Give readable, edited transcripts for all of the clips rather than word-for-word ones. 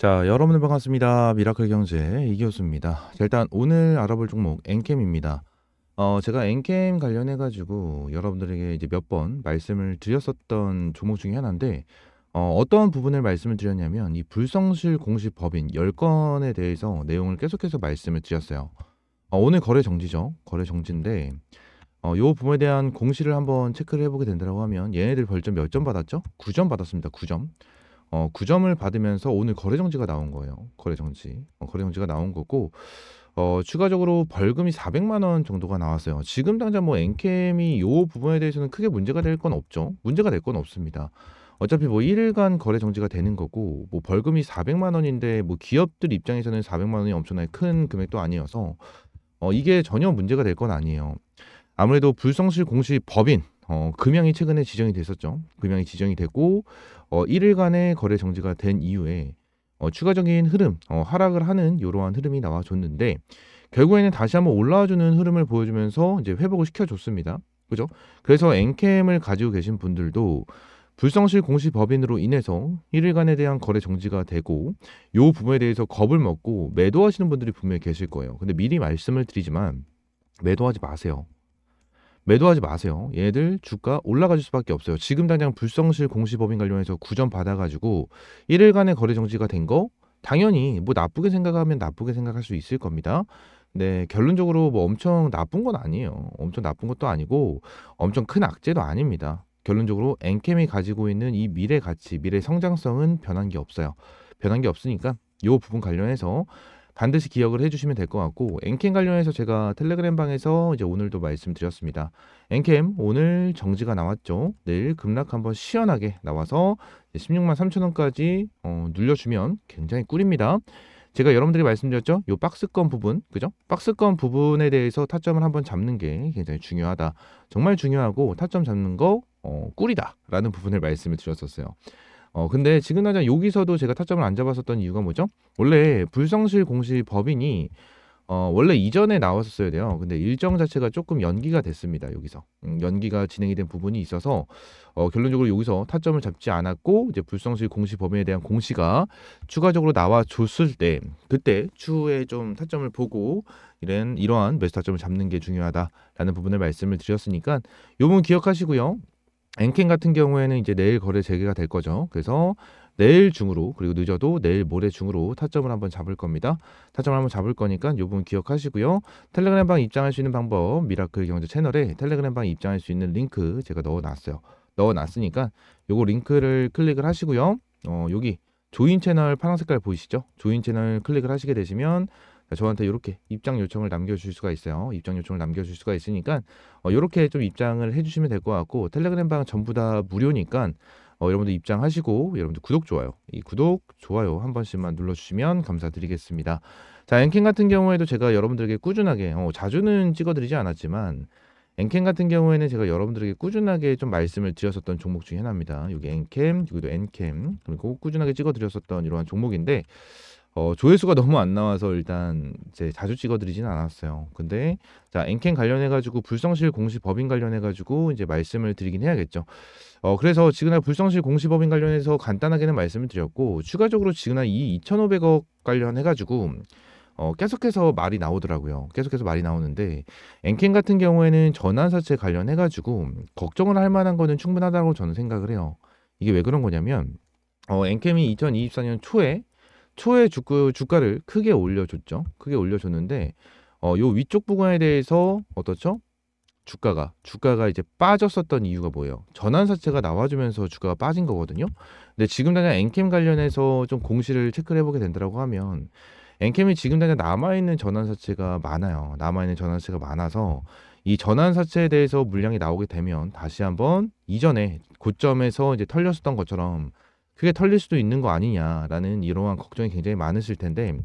자, 여러분들 반갑습니다. 미라클 경제 이기호수입니다. 자, 일단 오늘 알아볼 종목 엔캠입니다. 제가 엔캠 관련해 가지고 여러분들에게 이제 몇 번 말씀을 드렸었던 종목 중에 하나인데, 어떤 부분을 말씀을 드렸냐면 이 불성실 공시 법인 10건에 대해서 내용을 계속해서 말씀을 드렸어요. 오늘 거래 정지죠. 거래 정지인데, 요 부분에 대한 공시를 한번 체크를 해보게 된다고 하면 얘네들 벌점 몇 점 받았죠? 9점 받았습니다. 9점. 9점을 받으면서 오늘 거래 정지가 나온 거예요. 거래 정지. 거래 정지가 나온 거고, 추가적으로 벌금이 400만 원 정도가 나왔어요. 지금 당장 뭐 엔캠이 요 부분에 대해서는 크게 문제가 될 건 없죠. 문제가 될 건 없습니다. 어차피 뭐 1일간 거래 정지가 되는 거고, 뭐 벌금이 400만 원인데 뭐 기업들 입장에서는 400만 원이 엄청나게 큰 금액도 아니어서 이게 전혀 문제가 될 건 아니에요. 아무래도 불성실 공시 법인 금형이 최근에 지정이 됐었죠. 금형이 지정이 되고 1일간의 거래 정지가 된 이후에 추가적인 흐름, 하락을 하는 이러한 흐름이 나와줬는데, 결국에는 다시 한번 올라와주는 흐름을 보여주면서 이제 회복을 시켜줬습니다. 그죠? 그래서 엔캠을 가지고 계신 분들도 불성실 공시 법인으로 인해서 1일간에 대한 거래 정지가 되고 이 부분에 대해서 겁을 먹고 매도하시는 분들이 분명히 계실 거예요. 근데 미리 말씀을 드리지만 매도하지 마세요. 매도하지 마세요. 얘들 주가 올라갈 수밖에 없어요. 지금 당장 불성실 공시법인 관련해서 9점 받아가지고 1일간의 거래 정지가 된 거 당연히 뭐 나쁘게 생각하면 나쁘게 생각할 수 있을 겁니다. 네, 결론적으로 뭐 엄청 나쁜 건 아니에요. 엄청 나쁜 것도 아니고 엄청 큰 악재도 아닙니다. 결론적으로 엔캠이 가지고 있는 이 미래 가치, 미래 성장성은 변한 게 없어요. 변한 게 없으니까 이 부분 관련해서 반드시 기억을 해주시면 될 것 같고, 엔캠 관련해서 제가 텔레그램 방에서 이제 오늘도 말씀드렸습니다. 엔캠 오늘 정지가 나왔죠. 내일 급락 한번 시원하게 나와서 16만 3천 원까지 눌려주면 굉장히 꿀입니다. 제가 여러분들이 말씀드렸죠. 요 박스권 부분, 그죠? 박스권 부분에 대해서 타점을 한번 잡는 게 굉장히 중요하다. 정말 중요하고 타점 잡는 거 꿀이다라는 부분을 말씀을 드렸었어요. 근데 지금 당장 여기서도 제가 타점을 안 잡았었던 이유가 뭐죠? 원래 불성실 공시 법인이 원래 이전에 나왔었어야 돼요. 근데 일정 자체가 조금 연기가 됐습니다. 여기서 연기가 진행이 된 부분이 있어서 결론적으로 여기서 타점을 잡지 않았고, 이제 불성실 공시 법인에 대한 공시가 추가적으로 나와줬을 때 그때 추후에 좀 타점을 보고 이러한 매수 타점을 잡는 게 중요하다라는 부분을 말씀을 드렸으니까 요 부분 기억하시고요. 엔캠 같은 경우에는 이제 내일 거래 재개가 될 거죠. 그래서 내일 중으로, 그리고 늦어도 내일 모레 중으로 타점을 한번 잡을 겁니다. 타점을 한번 잡을 거니까 이 부분 기억하시고요. 텔레그램 방 입장할 수 있는 방법, 미라클 경제 채널에 텔레그램 방 입장할 수 있는 링크 제가 넣어놨어요. 넣어놨으니까 요거 링크를 클릭을 하시고요. 여기 조인 채널 파란 색깔 보이시죠? 조인 채널 클릭을 하시게 되시면 저한테 이렇게 입장 요청을 남겨주실 수가 있어요. 입장 요청을 남겨주실 수가 있으니까 이렇게 좀 입장을 해주시면 될 것 같고, 텔레그램 방 전부 다 무료니까 여러분들 입장하시고, 여러분들 구독, 좋아요, 이 구독, 좋아요 한 번씩만 눌러주시면 감사드리겠습니다. 자, 엔캠 같은 경우에도 제가 여러분들에게 꾸준하게 자주는 찍어드리지 않았지만 엔캠 같은 경우에는 제가 여러분들에게 꾸준하게 좀 말씀을 드렸었던 종목 중에 하나입니다. 여기 엔캠, 여기도 엔캠, 그리고 꾸준하게 찍어드렸었던 이러한 종목인데, 조회수가 너무 안 나와서 일단 이제 자주 찍어드리지는 않았어요. 근데 자, 엔캠 관련해가지고 불성실 공시 법인 관련해가지고 이제 말씀을 드리긴 해야겠죠. 그래서 지금 불성실 공시 법인 관련해서 간단하게는 말씀을 드렸고, 추가적으로 지금 이 2,500억 관련해가지고 계속해서 말이 나오더라고요. 계속해서 말이 나오는데, 엔캠 같은 경우에는 전환사채 관련해가지고 걱정을 할 만한 거는 충분하다고 저는 생각을 해요. 이게 왜 그런 거냐면 엔캠이 2024년 초에 주가를 크게 올려줬죠. 크게 올려줬는데 요 위쪽 부분에 대해서 어떻죠? 주가가 이제 빠졌었던 이유가 뭐예요? 전환사채가 나와주면서 주가가 빠진 거거든요. 근데 지금 당장 엔캠 관련해서 좀 공시를 체크를 해보게 된다고 하면, 엔캠이 지금 당장 남아있는 전환사채가 많아요. 남아있는 전환사채가 많아서 이 전환사채에 대해서 물량이 나오게 되면 다시 한번 이전에 고점에서 이제 털렸었던 것처럼 크게 털릴 수도 있는 거 아니냐라는 이러한 걱정이 굉장히 많으실 텐데,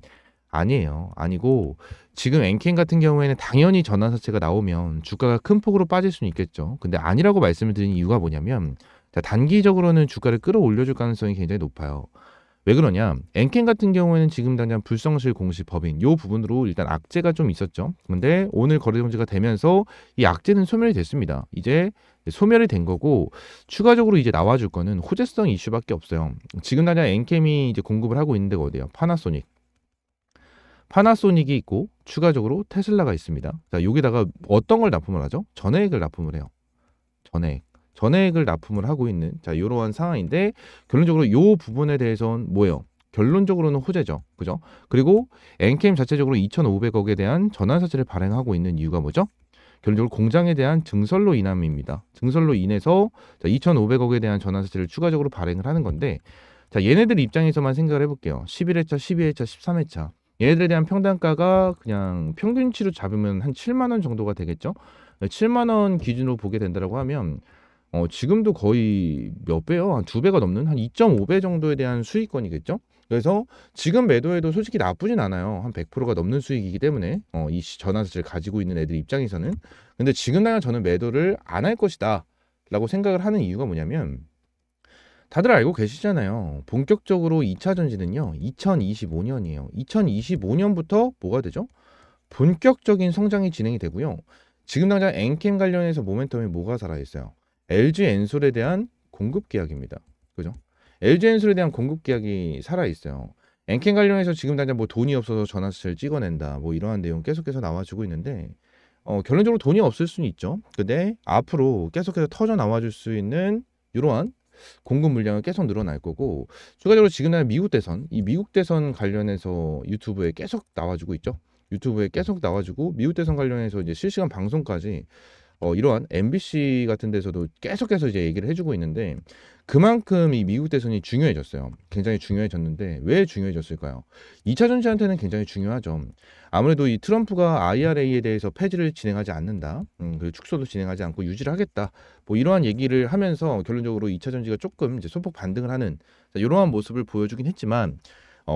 아니에요. 아니고, 지금 엔캠 같은 경우에는 당연히 전환사채가 나오면 주가가 큰 폭으로 빠질 수는 있겠죠. 근데 아니라고 말씀을 드린 이유가 뭐냐면, 자, 단기적으로는 주가를 끌어올려줄 가능성이 굉장히 높아요. 왜 그러냐? 엔캠 같은 경우에는 지금 당장 불성실 공시 법인 요 부분으로 일단 악재가 좀 있었죠. 근데 오늘 거래 정지가 되면서 이 악재는 소멸이 됐습니다. 이제 소멸이 된 거고 추가적으로 이제 나와줄 거는 호재성 이슈밖에 없어요. 지금 당장 엔캠이 이제 공급을 하고 있는 데가 어디예요? 파나소닉이 있고 추가적으로 테슬라가 있습니다. 자, 여기다가 어떤 걸 납품을 하죠? 전해액을 납품을 해요. 전해액을 납품을 하고 있는 자 이러한 상황인데 결론적으로 요 부분에 대해서는 뭐예요? 결론적으로는 호재죠. 그죠? 그리고 엔캠 자체적으로 2,500억에 대한 전환사채를 발행하고 있는 이유가 뭐죠? 결론적으로 공장에 대한 증설로 인함입니다. 증설로 인해서 2,500억에 대한 전환사채를 추가적으로 발행을 하는 건데 자 얘네들 입장에서만 생각을 해볼게요. 11회차, 12회차, 13회차 얘네들에 대한 평단가가 그냥 평균치로 잡으면 한 7만 원 정도가 되겠죠. 7만 원 기준으로 보게 된다고 하면 지금도 거의 몇 배요? 한 2배가 넘는 한 2.5배 정도에 대한 수익권이겠죠? 그래서 지금 매도해도 솔직히 나쁘진 않아요. 한 100%가 넘는 수익이기 때문에 이 전환사채를 가지고 있는 애들 입장에서는. 근데 지금 당장 저는 매도를 안 할 것이다 라고 생각을 하는 이유가 뭐냐면 다들 알고 계시잖아요. 본격적으로 2차 전지는요. 2025년이에요. 2025년부터 뭐가 되죠? 본격적인 성장이 진행이 되고요. 지금 당장 엔캠 관련해서 모멘텀이 뭐가 살아있어요? LG 엔솔에 대한 공급 계약입니다. 그죠? LG 엔솔에 대한 공급 계약이 살아있어요. 엔캠 관련해서 지금 당장 뭐 돈이 없어서 전환사채를 찍어낸다. 뭐 이러한 내용 계속해서 나와주고 있는데 결론적으로 돈이 없을 수는 있죠. 근데 앞으로 계속해서 터져 나와줄 수 있는 이러한 공급 물량은 계속 늘어날 거고 추가적으로 지금 날 미국 대선 이 미국 대선 관련해서 유튜브에 계속 나와주고 있죠. 유튜브에 계속 나와주고 미국 대선 관련해서 이제 실시간 방송까지 이러한 MBC 같은 데서도 계속해서 이제 얘기를 해주고 있는데 그만큼 이 미국 대선이 중요해졌어요. 굉장히 중요해졌는데 왜 중요해졌을까요? 2차 전지한테는 굉장히 중요하죠. 아무래도 이 트럼프가 IRA에 대해서 폐지를 진행하지 않는다. 그리고 축소도 진행하지 않고 유지를 하겠다. 뭐 이러한 얘기를 하면서 결론적으로 2차 전지가 조금 이제 소폭 반등을 하는 이러한 모습을 보여주긴 했지만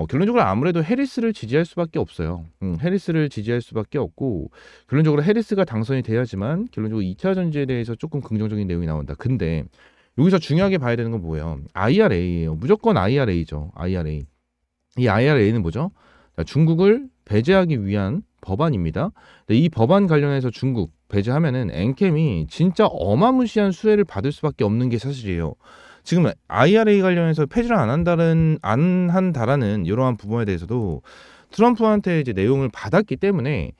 결론적으로 아무래도 해리스를 지지할 수밖에 없어요. 해리스를 지지할 수밖에 없고 결론적으로 해리스가 당선이 돼야지만 결론적으로 2차 전지에 대해서 조금 긍정적인 내용이 나온다. 근데 여기서 중요하게 봐야 되는 건 뭐예요? IRA예요. 무조건 IRA죠. IRA. 이 IRA는 뭐죠? 자, 중국을 배제하기 위한 법안입니다. 근데 이 법안 관련해서 중국 배제하면은 엔캠이 진짜 어마무시한 수혜를 받을 수밖에 없는 게 사실이에요. 지금 IRA 관련해서 폐지를 안 한다라는 이러한 부분에 대해서도 트럼프한테 이제 내용을 받았기 때문에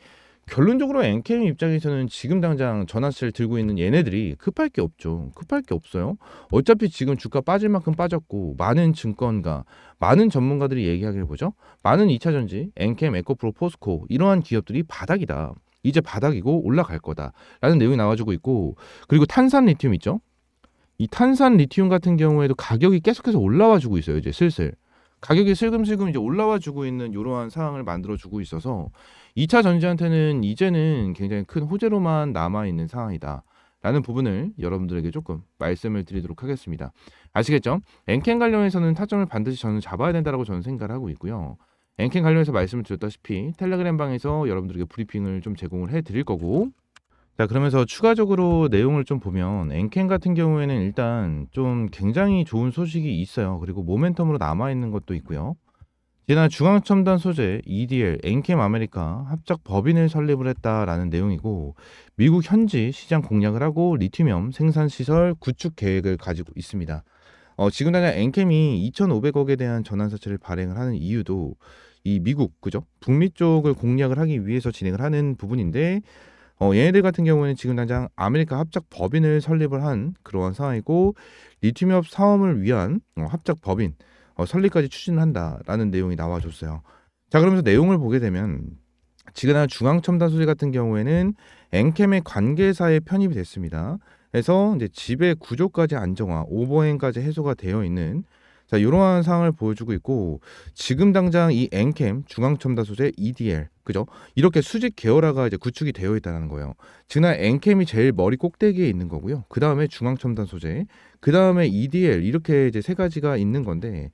결론적으로 엔캠 입장에서는 지금 당장 전환세를 들고 있는 얘네들이 급할 게 없죠. 급할 게 없어요. 어차피 지금 주가 빠질 만큼 빠졌고 많은 증권가, 많은 전문가들이 얘기하기를 보죠. 많은 2차 전지, 엔캠, 에코프로, 포스코 이러한 기업들이 바닥이다. 이제 바닥이고 올라갈 거다라는 내용이 나와주고 있고 그리고 탄산 리튬 있죠. 이 탄산 리튬 같은 경우에도 가격이 계속해서 올라와 주고 있어요. 이제 슬슬 가격이 슬금슬금 이제 올라와 주고 있는 이러한 상황을 만들어 주고 있어서 2차 전지한테는 이제는 굉장히 큰 호재로만 남아 있는 상황이다. 라는 부분을 여러분들에게 조금 말씀을 드리도록 하겠습니다. 아시겠죠? 엔캠 관련해서는 타점을 반드시 저는 잡아야 된다고 저는 생각을 하고 있고요. 엔캠 관련해서 말씀을 드렸다시피 텔레그램 방에서 여러분들에게 브리핑을 좀 제공을 해 드릴 거고 자 그러면서 추가적으로 내용을 좀 보면 엔캠 같은 경우에는 일단 좀 굉장히 좋은 소식이 있어요. 그리고 모멘텀으로 남아있는 것도 있고요. 지난 중앙첨단 소재 EDL 엔캠 아메리카 합작 법인을 설립을 했다라는 내용이고 미국 현지 시장 공략을 하고 리튬이엄 생산시설 구축 계획을 가지고 있습니다. 지금 당장 엔캠이 2,500억에 대한 전환사채를 발행을 하는 이유도 이 미국 그죠? 북미 쪽을 공략을 하기 위해서 진행을 하는 부분인데 얘네들 같은 경우에는 지금 당장 아메리카 합작 법인을 설립을 한 그러한 상황이고 리튬협 사업을 위한 합작 법인 설립까지 추진한다라는 내용이 나와줬어요. 자 그러면서 내용을 보게 되면 지금 중앙첨단 소재 같은 경우에는 엔캠의 관계사에 편입이 됐습니다. 그래서 이제 지배 구조까지 안정화, 오버행까지 해소가 되어 있는 자 이러한 상황을 보여주고 있고 지금 당장 이 엔캠 중앙첨단 소재 EDL 그죠? 이렇게 수직 계열화가 이제 구축이 되어 있다는 거예요. 지금 엔캠이 제일 머리 꼭대기에 있는 거고요. 그 다음에 중앙첨단 소재, 그 다음에 EDL 이렇게 이제 세 가지가 있는 건데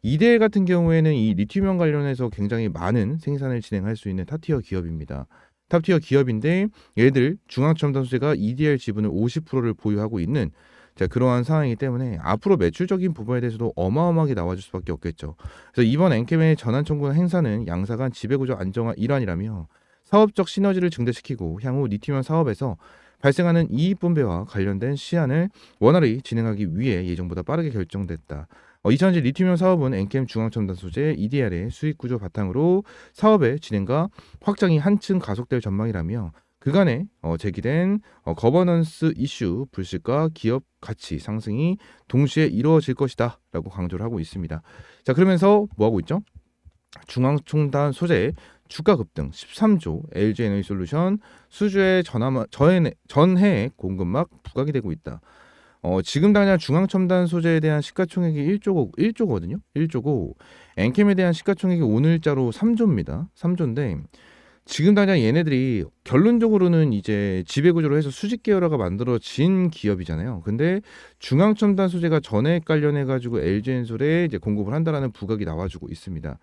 EDL 같은 경우에는 이 리튬이온 관련해서 굉장히 많은 생산을 진행할 수 있는 탑티어 기업입니다. 탑티어 기업인데 얘들 중앙첨단 소재가 EDL 지분을 50%를 보유하고 있는 자, 그러한 상황이기 때문에 앞으로 매출적인 부분에 대해서도 어마어마하게 나와줄 수밖에 없겠죠. 그래서 이번 엔캠의 전환 청구 행사는 양사 간 지배구조 안정화 일환이라며 사업적 시너지를 증대시키고 향후 리튬이온 사업에서 발생하는 이익 분배와 관련된 시안을 원활히 진행하기 위해 예정보다 빠르게 결정됐다. 2000년 리튬이온 사업은 엔캠 중앙첨단 소재 EDL의 수익 구조 바탕으로 사업의 진행과 확장이 한층 가속될 전망이라며 그간에 제기된 거버넌스 이슈 불식과 기업 가치 상승이 동시에 이루어질 것이다 라고 강조를 하고 있습니다. 자, 그러면서 뭐 하고 있죠? 중앙첨단 소재 주가 급등 13조, LG에너지솔루션 수주의 전해 공급막 부각이 되고 있다. 지금 당장 중앙첨단 소재에 대한 시가총액이 1조거든요. 1조고 엔캠에 대한 시가총액이 오늘자로 3조입니다. 3조인데 지금 당장 얘네들이 결론적으로는 이제 지배구조로 해서 수직 계열화가 만들어진 기업이잖아요. 근데 중앙첨단 소재가 전해액 관련해 가지고 LG엔솔에 이제 공급을 한다라는 부각이 나와주고 있습니다.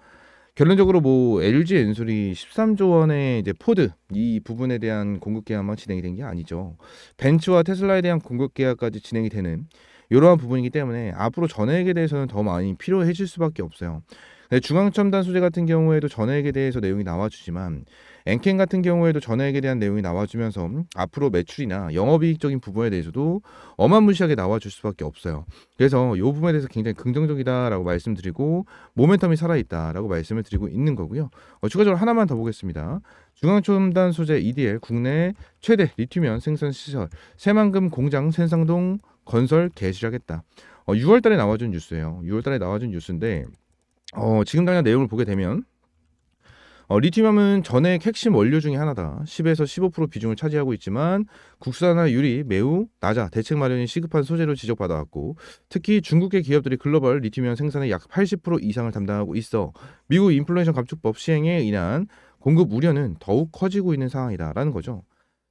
결론적으로 뭐 LG엔솔이 13조 원의 이제 포드 이 부분에 대한 공급 계약만 진행이 된 게 아니죠. 벤츠와 테슬라에 대한 공급 계약까지 진행이 되는 이러한 부분이기 때문에 앞으로 전해액에 대해서는 더 많이 필요해질 수밖에 없어요. 중앙첨단 소재 같은 경우에도 전해액에 대해서 내용이 나와주지만 엔캠 같은 경우에도 전해액에 대한 내용이 나와주면서 앞으로 매출이나 영업이익적인 부분에 대해서도 어마무시하게 나와줄 수밖에 없어요. 그래서 이 부분에 대해서 굉장히 긍정적이다라고 말씀드리고 모멘텀이 살아있다라고 말씀을 드리고 있는 거고요. 추가적으로 하나만 더 보겠습니다. 중앙첨단 소재 EDL 국내 최대 리튬이온 생산 시설 새만금 공장 생산동 건설 개시하겠다. 6월달에 나와준 뉴스예요. 6월달에 나와준 뉴스인데 지금 당장 내용을 보게 되면 리튬이온은 전해액 핵심 원료 중에 하나다. 10에서 15% 비중을 차지하고 있지만 국산화율이 매우 낮아 대책 마련이 시급한 소재로 지적받아왔고 특히 중국계 기업들이 글로벌 리튬이온 생산의 약 80% 이상을 담당하고 있어 미국 인플레이션 감축법 시행에 인한 공급 우려는 더욱 커지고 있는 상황이다라는 거죠.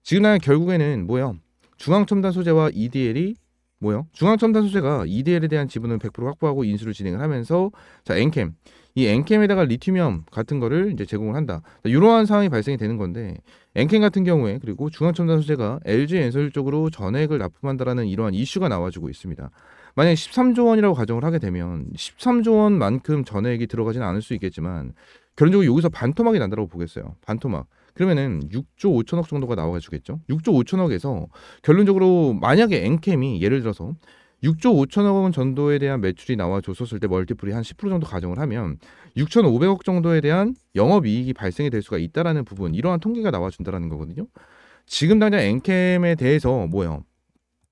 지금 당장 결국에는 뭐요? 중앙첨단 소재와 EDL이 뭐요? 중앙첨단 소재가 EDL에 대한 지분을 100% 확보하고 인수를 진행을 하면서 자 엔캠 이 엔캠에다가 리튬이온 같은 거를 이제 제공을 한다. 이러한 상황이 발생이 되는 건데 엔캠 같은 경우에 그리고 중앙첨단 소재가 LG엔솔 쪽으로 전액을 납품한다라는 이러한 이슈가 나와주고 있습니다. 만약 13조 원이라고 가정을 하게 되면 13조 원만큼 전액이 들어가지는 않을 수 있겠지만 결론적으로 여기서 반토막이 난다고 보겠어요. 반토막. 그러면은 6조 5천억 정도가 나와주겠죠. 6조 5천억에서 결론적으로 만약에 엔캠이 예를 들어서 6조 5천억 원 정도에 대한 매출이 나와줬었을 때 멀티플이 한 10% 정도 가정을 하면 6,500억 정도에 대한 영업이익이 발생이 될 수가 있다라는 부분 이러한 통계가 나와준다라는 거거든요. 지금 당장 엔캠에 대해서 뭐예요?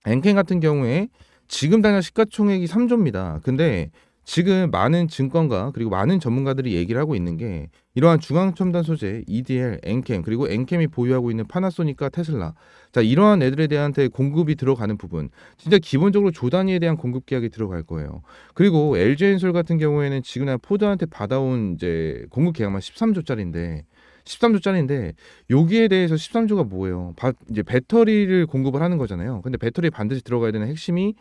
엔캠 같은 경우에 지금 당장 시가총액이 3조입니다. 근데 지금 많은 증권가 그리고 많은 전문가들이 얘기를 하고 있는 게 이러한 중앙첨단 소재 EDL, 엔캠 그리고 엔캠이 보유하고 있는 파나소닉과 테슬라 자 이러한 애들에 대한 공급이 들어가는 부분 진짜 기본적으로 조 단위에 대한 공급 계약이 들어갈 거예요. 그리고 LG엔솔 같은 경우에는 지금 포드한테 받아온 이제 공급 계약만 13조짜리인데 여기에 대해서 13조가 뭐예요? 이제 배터리를 공급을 하는 거잖아요. 근데 배터리에 반드시 들어가야 되는 핵심이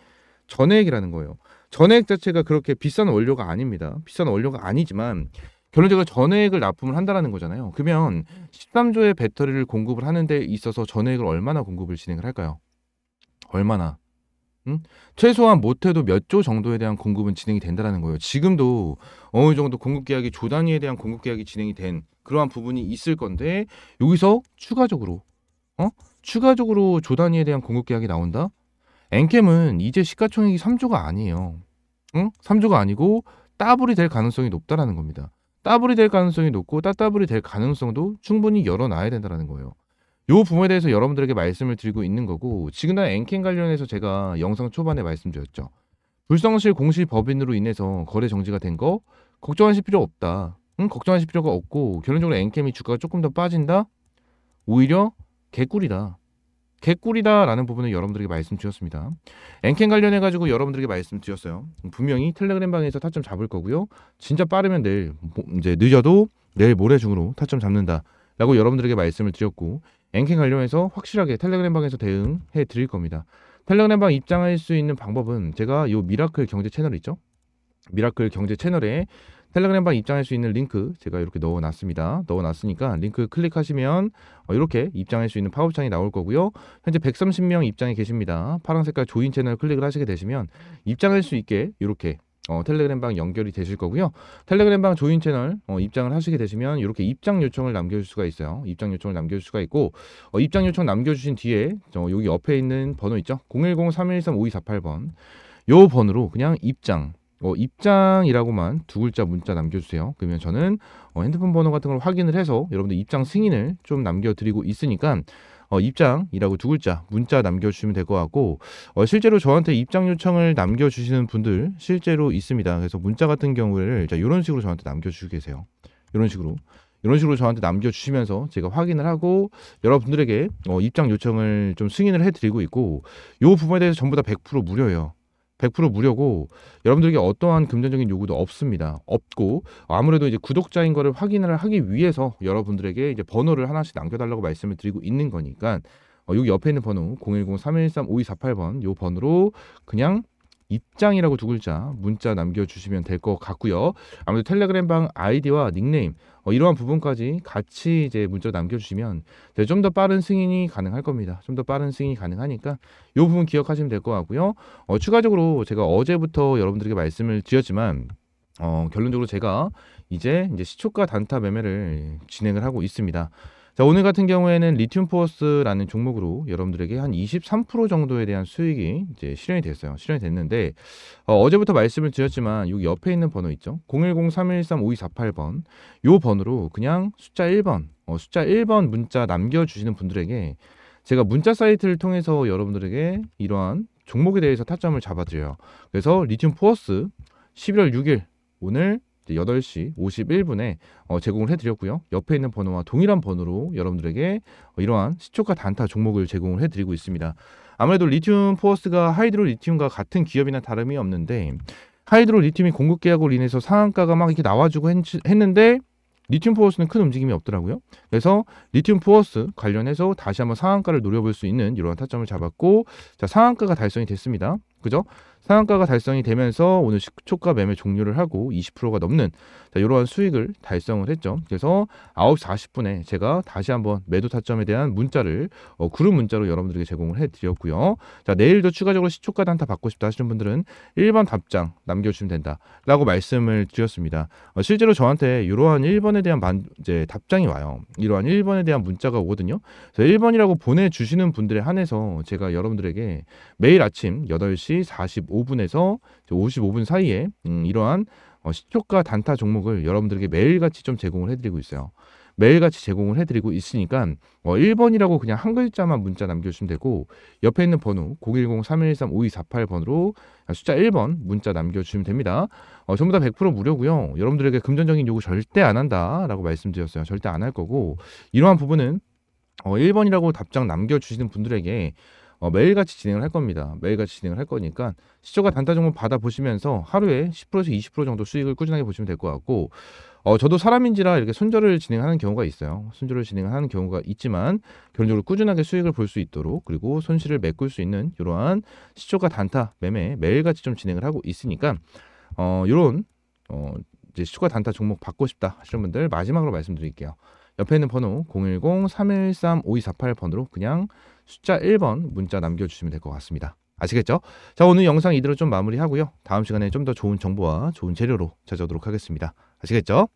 전해액이라는 거예요. 전해액 자체가 그렇게 비싼 원료가 아닙니다. 비싼 원료가 아니지만 결론적으로 전해액을 납품을 한다라는 거잖아요. 그러면 13조의 배터리를 공급을 하는 데 있어서 전해액을 얼마나 공급을 진행을 할까요? 얼마나? 최소한 못해도 몇 조 정도에 대한 공급은 진행이 된다라는 거예요. 지금도 어느 정도 공급 계약이 조 단위에 대한 공급 계약이 진행이 된 그러한 부분이 있을 건데 여기서 추가적으로 조 단위에 대한 공급 계약이 나온다? 엔캠은 이제 시가총액이 3조가 아니에요. 3조가 아니고 따블이 될 가능성이 높다라는 겁니다. 따블이 될 가능성이 높고 따따블이 될 가능성도 충분히 열어놔야 된다는 거예요. 이 부분에 대해서 여러분들에게 말씀을 드리고 있는 거고 지금 다 엔캠 관련해서 제가 영상 초반에 말씀드렸죠. 불성실 공시 법인으로 인해서 거래 정지가 된 거 걱정하실 필요 없다. 걱정하실 필요가 없고 결론적으로 엔캠이 주가가 조금 더 빠진다? 오히려 개꿀이다라는 부분을 여러분들에게 말씀드렸습니다. 엔캠 관련해가지고 여러분들에게 말씀드렸어요. 분명히 텔레그램 방에서 타점 잡을 거고요. 진짜 빠르면 내일, 이제 늦어도 내일 모레 중으로 타점 잡는다라고 여러분들에게 말씀을 드렸고 엔캠 관련해서 확실하게 텔레그램 방에서 대응해 드릴 겁니다. 텔레그램 방 입장할 수 있는 방법은 제가 요 미라클 경제 채널 있죠? 미라클 경제 채널에 텔레그램방 입장할 수 있는 링크 제가 이렇게 넣어놨습니다. 넣어놨으니까 링크 클릭하시면 이렇게 입장할 수 있는 팝업창이 나올 거고요. 현재 130명 입장해 계십니다. 파란 색깔 조인 채널 클릭을 하시게 되시면 입장할 수 있게 이렇게 텔레그램방 연결이 되실 거고요. 텔레그램방 조인 채널 입장을 하시게 되시면 이렇게 입장 요청을 남겨줄 수가 있어요. 입장 요청을 남겨줄 수가 있고 입장 요청 남겨주신 뒤에 여기 옆에 있는 번호 있죠? 010-3113-5248번 요 번호로 그냥 입장이라고만 두 글자 문자 남겨주세요. 그러면 저는 핸드폰 번호 같은 걸 확인을 해서 여러분들 입장 승인을 좀 남겨드리고 있으니까 입장이라고 두 글자 문자 남겨주시면 될 것 같고 실제로 저한테 입장 요청을 남겨주시는 분들 실제로 있습니다. 그래서 문자 같은 경우를 이런 식으로 저한테 남겨주시고 계세요. 이런 식으로 저한테 남겨주시면서 제가 확인을 하고 여러분들에게 입장 요청을 좀 승인을 해드리고 있고 이 부분에 대해서 전부 다 100% 무료예요. 100% 무료고 여러분들에게 어떠한 금전적인 요구도 없습니다. 없고 아무래도 이제 구독자인 거를 확인을 하기 위해서 여러분들에게 이제 번호를 하나씩 남겨달라고 말씀을 드리고 있는 거니까 여기 옆에 있는 번호 010-3113-5248번 요 번호로 그냥 입장이라고 두 글자 문자 남겨주시면 될 것 같고요. 아무래도 텔레그램방 아이디와 닉네임 이러한 부분까지 같이 이제 문자 남겨주시면 좀 더 빠른 승인이 가능할 겁니다. 좀 더 빠른 승인이 가능하니까 이 부분 기억하시면 될 것 같고요. 추가적으로 제가 어제부터 여러분들에게 말씀을 드렸지만 결론적으로 제가 이제 시초가 단타 매매를 진행을 하고 있습니다. 자, 오늘 같은 경우에는 리튬 포어스라는 종목으로 여러분들에게 한 23% 정도에 대한 수익이 이제 실현이 됐어요. 실현이 됐는데 어제부터 말씀을 드렸지만 여기 옆에 있는 번호 있죠? 010-3113-5248번 요 번호로 그냥 숫자 1번 숫자 1번 문자 남겨주시는 분들에게 제가 문자 사이트를 통해서 여러분들에게 이러한 종목에 대해서 타점을 잡아드려요. 그래서 리튬 포어스 11월 6일 오늘 8시 51분에 제공을 해드렸고요. 옆에 있는 번호와 동일한 번호로 여러분들에게 이러한 시초가 단타 종목을 제공을 해드리고 있습니다. 아무래도 리튬 포어스가 하이드로 리튬과 같은 기업이나 다름이 없는데 하이드로 리튬이 공급 계약으로 인해서 상한가가 막 이렇게 나와주고 했는데 리튬 포어스는 큰 움직임이 없더라고요. 그래서 리튬 포어스 관련해서 다시 한번 상한가를 노려볼 수 있는 이러한 타점을 잡았고 자, 상한가가 달성이 됐습니다. 그죠? 상한가가 달성이 되면서 오늘 시초가 매매 종료를 하고 20%가 넘는 이러한 수익을 달성을 했죠. 그래서 9시 40분에 제가 다시 한번 매도 타점에 대한 문자를 그룹 문자로 여러분들에게 제공을 해드렸고요. 자, 내일도 추가적으로 시초가 단타 받고 싶다 하시는 분들은 1번 답장 남겨주시면 된다라고 말씀을 드렸습니다. 실제로 저한테 이러한 1번에 대한 이제 답장이 와요. 이러한 1번에 대한 문자가 오거든요. 그래서 1번이라고 보내주시는 분들에 한해서 제가 여러분들에게 매일 아침 8시 45분에서 55분 사이에 이러한 시초가 단타 종목을 여러분들에게 매일같이 좀 제공을 해드리고 있어요. 매일같이 제공을 해드리고 있으니까 1번이라고 그냥 한 글자만 문자 남겨주시면 되고 옆에 있는 번호 010-3113-5248번으로 숫자 1번 문자 남겨주시면 됩니다. 전부 다 100% 무료고요. 여러분들에게 금전적인 요구 절대 안 한다라고 말씀드렸어요. 절대 안 할 거고 이러한 부분은 1번이라고 답장 남겨주시는 분들에게 매일같이 진행을 할 겁니다. 매일같이 진행을 할 거니까 시초가 단타 종목 받아보시면서 하루에 10%에서 20% 정도 수익을 꾸준하게 보시면 될 것 같고 저도 사람인지라 이렇게 손절을 진행하는 경우가 있어요. 손절을 진행하는 경우가 있지만 결론적으로 꾸준하게 수익을 볼 수 있도록 그리고 손실을 메꿀 수 있는 이러한 시초가 단타 매매 매일같이 좀 진행을 하고 있으니까 이런 이제 시초가 단타 종목 받고 싶다 하시는 분들 마지막으로 말씀드릴게요. 옆에 있는 번호 010-3113-5248번으로 그냥 숫자 1번 문자 남겨주시면 될 것 같습니다. 아시겠죠? 자, 오늘 영상 이대로 좀 마무리하고요. 다음 시간에 좀 더 좋은 정보와 좋은 재료로 찾아오도록 하겠습니다. 아시겠죠?